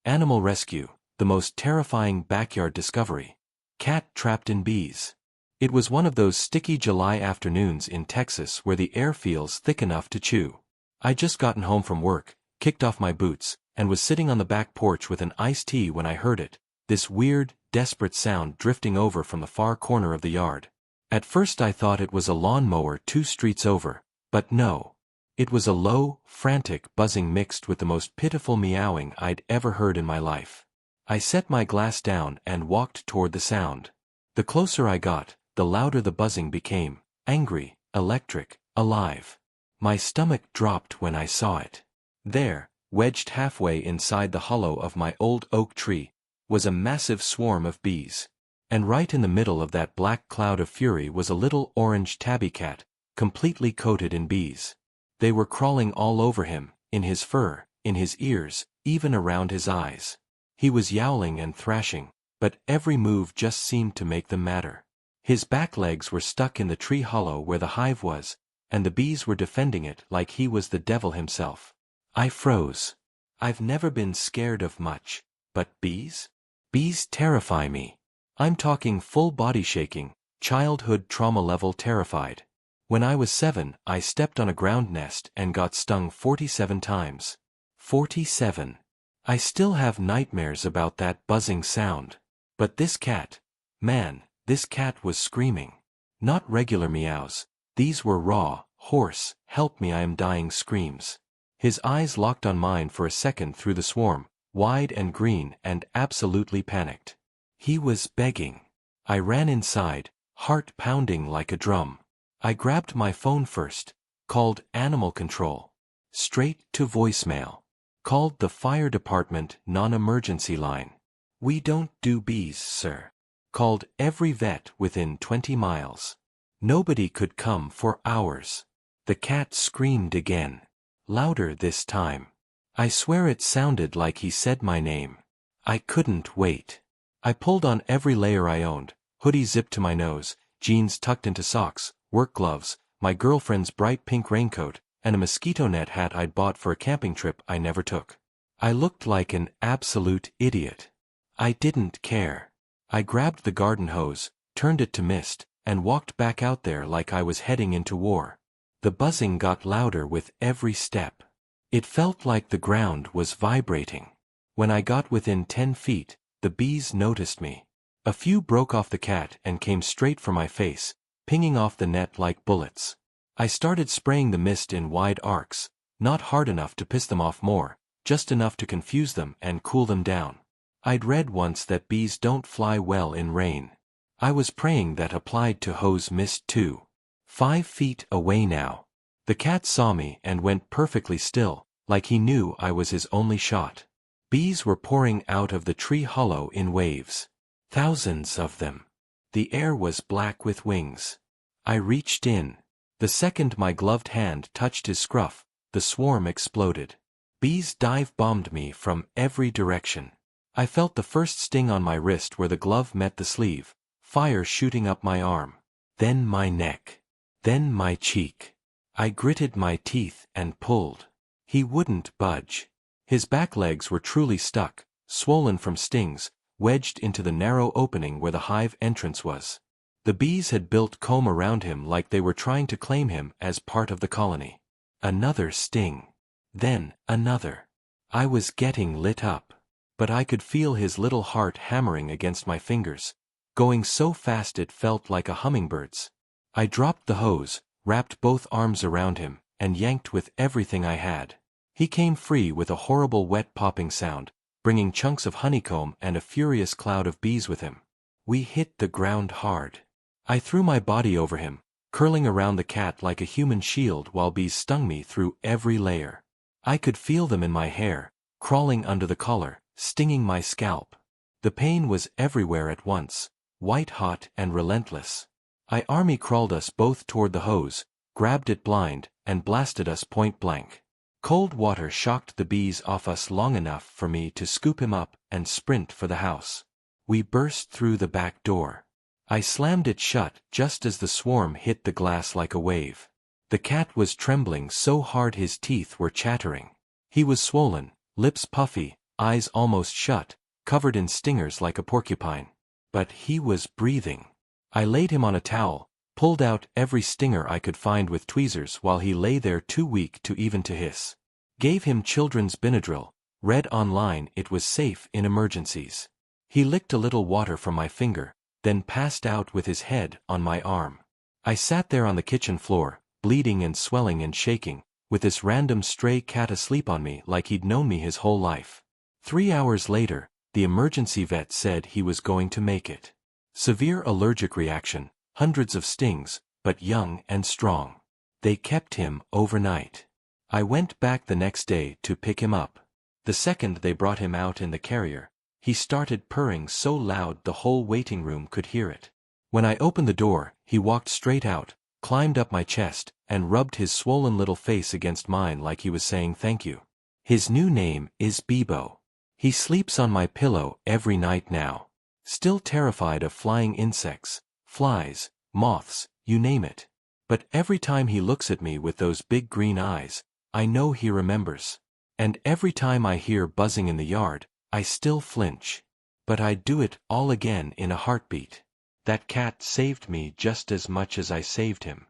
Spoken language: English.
Animal rescue, the most terrifying backyard discovery. Cat trapped in bees. It was one of those sticky July afternoons in Texas where the air feels thick enough to chew. I'd just gotten home from work, kicked off my boots, and was sitting on the back porch with an iced tea when I heard it, this weird, desperate sound drifting over from the far corner of the yard. At first I thought it was a lawnmower 2 streets over, but no. It was a low, frantic buzzing mixed with the most pitiful meowing I'd ever heard in my life. I set my glass down and walked toward the sound. The closer I got, the louder the buzzing became, angry, electric, alive. My stomach dropped when I saw it. There, wedged halfway inside the hollow of my old oak tree, was a massive swarm of bees. And right in the middle of that black cloud of fury was a little orange tabby cat, completely coated in bees. They were crawling all over him, in his fur, in his ears, even around his eyes. He was yowling and thrashing, but every move just seemed to make them madder. His back legs were stuck in the tree hollow where the hive was, and the bees were defending it like he was the devil himself. I froze. I've never been scared of much, but bees? Bees terrify me. I'm talking full body shaking, childhood trauma level terrified. When I was 7, I stepped on a ground nest and got stung 47 times. 47. I still have nightmares about that buzzing sound. But this cat, man, this cat was screaming. Not regular meows, these were raw, hoarse, help me I am dying screams. His eyes locked on mine for a second through the swarm, wide and green and absolutely panicked. He was begging. I ran inside, heart pounding like a drum. I grabbed my phone first, called animal control. Straight to voicemail. Called the fire department non-emergency line. We don't do bees, sir. Called every vet within 20 miles. Nobody could come for hours. The cat screamed again. Louder this time. I swear it sounded like he said my name. I couldn't wait. I pulled on every layer I owned, hoodie zipped to my nose, jeans tucked into socks, work gloves, my girlfriend's bright pink raincoat, and a mosquito net hat I'd bought for a camping trip I never took. I looked like an absolute idiot. I didn't care. I grabbed the garden hose, turned it to mist, and walked back out there like I was heading into war. The buzzing got louder with every step. It felt like the ground was vibrating. When I got within 10 feet, the bees noticed me. A few broke off the cat and came straight for my face, pinging off the net like bullets. I started spraying the mist in wide arcs, not hard enough to piss them off more, just enough to confuse them and cool them down. I'd read once that bees don't fly well in rain. I was praying that applied to hose mist too. 5 feet away now. The cat saw me and went perfectly still, like he knew I was his only shot. Bees were pouring out of the tree hollow in waves. Thousands of them. The air was black with wings. I reached in. The second my gloved hand touched his scruff, the swarm exploded. Bees dive-bombed me from every direction. I felt the first sting on my wrist where the glove met the sleeve, fire shooting up my arm. Then my neck. Then my cheek. I gritted my teeth and pulled. He wouldn't budge. His back legs were truly stuck, swollen from stings, wedged into the narrow opening where the hive entrance was. The bees had built comb around him like they were trying to claim him as part of the colony. Another sting. Then another. I was getting lit up. But I could feel his little heart hammering against my fingers, going so fast it felt like a hummingbird's. I dropped the hose, wrapped both arms around him, and yanked with everything I had. He came free with a horrible wet popping sound, bringing chunks of honeycomb and a furious cloud of bees with him. We hit the ground hard. I threw my body over him, curling around the cat like a human shield while bees stung me through every layer. I could feel them in my hair, crawling under the collar, stinging my scalp. The pain was everywhere at once, white-hot and relentless. I army crawled us both toward the hose, grabbed it blind, and blasted us point blank. Cold water shocked the bees off us long enough for me to scoop him up and sprint for the house. We burst through the back door. I slammed it shut just as the swarm hit the glass like a wave. The cat was trembling so hard his teeth were chattering. He was swollen, lips puffy, eyes almost shut, covered in stingers like a porcupine. But he was breathing. I laid him on a towel, pulled out every stinger I could find with tweezers while he lay there too weak to even to hiss. Gave him children's Benadryl, read online it was safe in emergencies. He licked a little water from my finger, then passed out with his head on my arm. I sat there on the kitchen floor, bleeding and swelling and shaking, with this random stray cat asleep on me like he'd known me his whole life. 3 hours later, the emergency vet said he was going to make it. Severe allergic reaction, hundreds of stings, but young and strong. They kept him overnight. I went back the next day to pick him up. The second they brought him out in the carrier, he started purring so loud the whole waiting room could hear it. When I opened the door, he walked straight out, climbed up my chest, and rubbed his swollen little face against mine like he was saying thank you. His new name is Bebo. He sleeps on my pillow every night now. Still terrified of flying insects, flies, moths, you name it. But every time he looks at me with those big green eyes, I know he remembers. And every time I hear buzzing in the yard, I still flinch. But I'd do it all again in a heartbeat. That cat saved me just as much as I saved him.